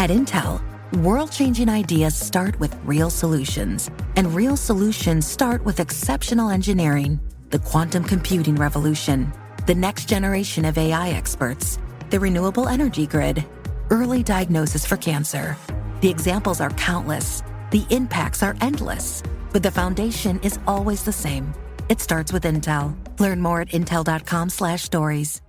At Intel, world-changing ideas start with real solutions, and real solutions start with exceptional engineering. The quantum computing revolution, the next generation of AI experts, the renewable energy grid, early diagnosis for cancer. The examples are countless, the impacts are endless, but the foundation is always the same. It starts with Intel. Learn more at intel.com/stories.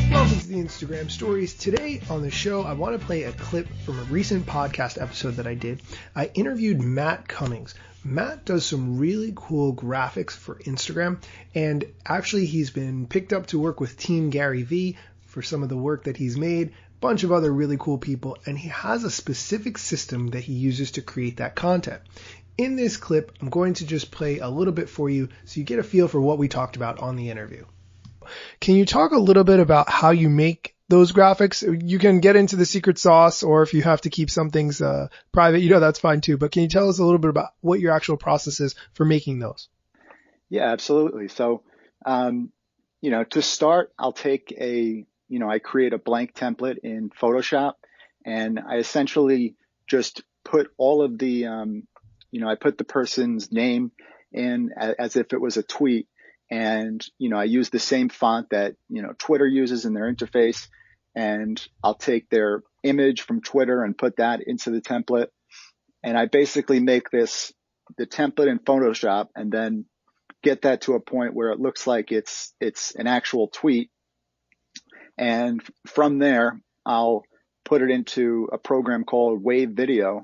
Welcome to the Instagram Stories. Today on the show, I want to play a clip from a recent podcast episode that I did. I interviewed Matt Cummings. Matt does some really cool graphics for Instagram, and actually he's been picked up to work with Team Gary V for some of the work that he's made, a bunch of other really cool people, and he has a specific system that he uses to create that content. In this clip, I'm going to just play a little bit for you so you get a feel for what we talked about on the interview. Can you talk a little bit about how you make those graphics? You can get into the secret sauce, or if you have to keep some things private, that's fine too. But can you tell us a little bit about what your actual process is for making those? Yeah, absolutely. So, to start, I'll take I create a blank template in Photoshop, and I essentially just put all of the, I put the person's name in as if it was a tweet. And, I use the same font that, Twitter uses in their interface, and I'll take their image from Twitter and put that into the template. And I basically make the template in Photoshop, and then get that to a point where it looks like it's an actual tweet. And from there, I'll put it into a program called Wave Video.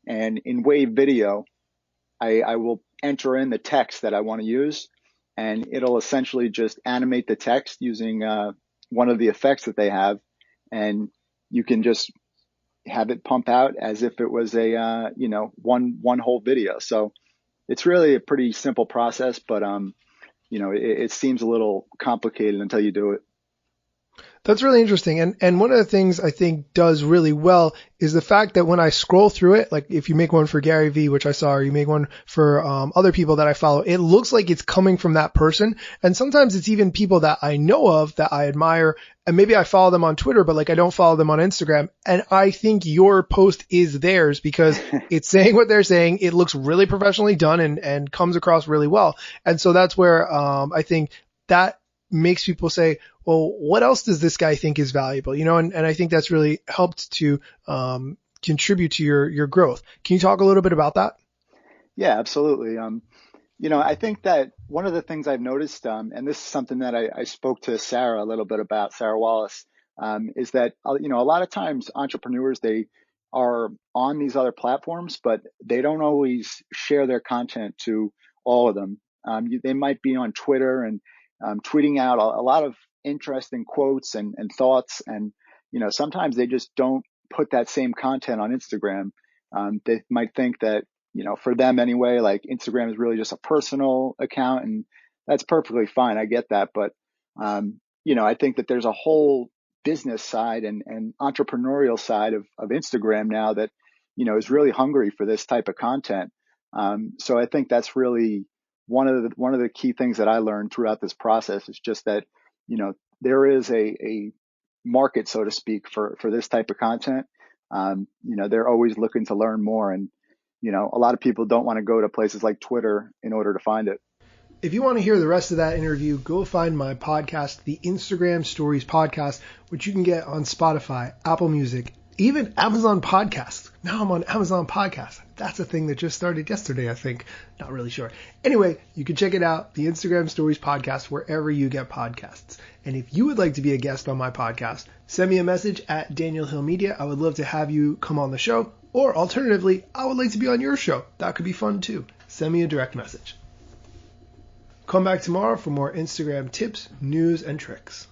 And in Wave Video, I will enter in the text that I want to use, and it'll essentially just animate the text using one of the effects that they have. And you can just have it pump out as if it was a, one whole video. So it's really a pretty simple process, but, it seems a little complicated until you do it. That's really interesting. And one of the things I think does really well is the fact that when I scroll through it, like if you make one for Gary V, which I saw, or you make one for other people that I follow, it looks like it's coming from that person. And sometimes it's even people that I know of, that I admire, and maybe I follow them on Twitter, but I don't follow them on Instagram. And I think your post is theirs because it's saying what they're saying. It looks really professionally done and comes across really well. And so that's where I think that makes people say, well, what else does this guy think is valuable? And I think that's really helped to contribute to your growth. Can you talk a little bit about that? Yeah, absolutely. I think that one of the things I've noticed, and this is something that I spoke to Sarah a little bit about, Sarah Wallace, is that, a lot of times entrepreneurs, they are on these other platforms, but they don't always share their content to all of them. They might be on Twitter and tweeting out a lot of interesting quotes and thoughts. And, sometimes they just don't put that same content on Instagram. They might think that, for them anyway, like Instagram is really just a personal account, and that's perfectly fine. I get that. But, I think that there's a whole business side and entrepreneurial side of Instagram now that, is really hungry for this type of content. So I think that's really one of the key things that I learned throughout this process is just that, there is a market, so to speak, for this type of content. They're always looking to learn more. And, a lot of people don't want to go to places like Twitter in order to find it. If you want to hear the rest of that interview, go find my podcast, the Instagram Stories Podcast, which you can get on Spotify, Apple Music, even Amazon Podcasts. Now I'm on Amazon Podcasts. That's a thing that just started yesterday, I think. Not really sure. Anyway, you can check it out, the Instagram Stories Podcast, wherever you get podcasts. And if you would like to be a guest on my podcast, send me a message at Daniel Hill Media. I would love to have you come on the show. Or alternatively, I would like to be on your show. That could be fun too. Send me a direct message. Come back tomorrow for more Instagram tips, news, and tricks.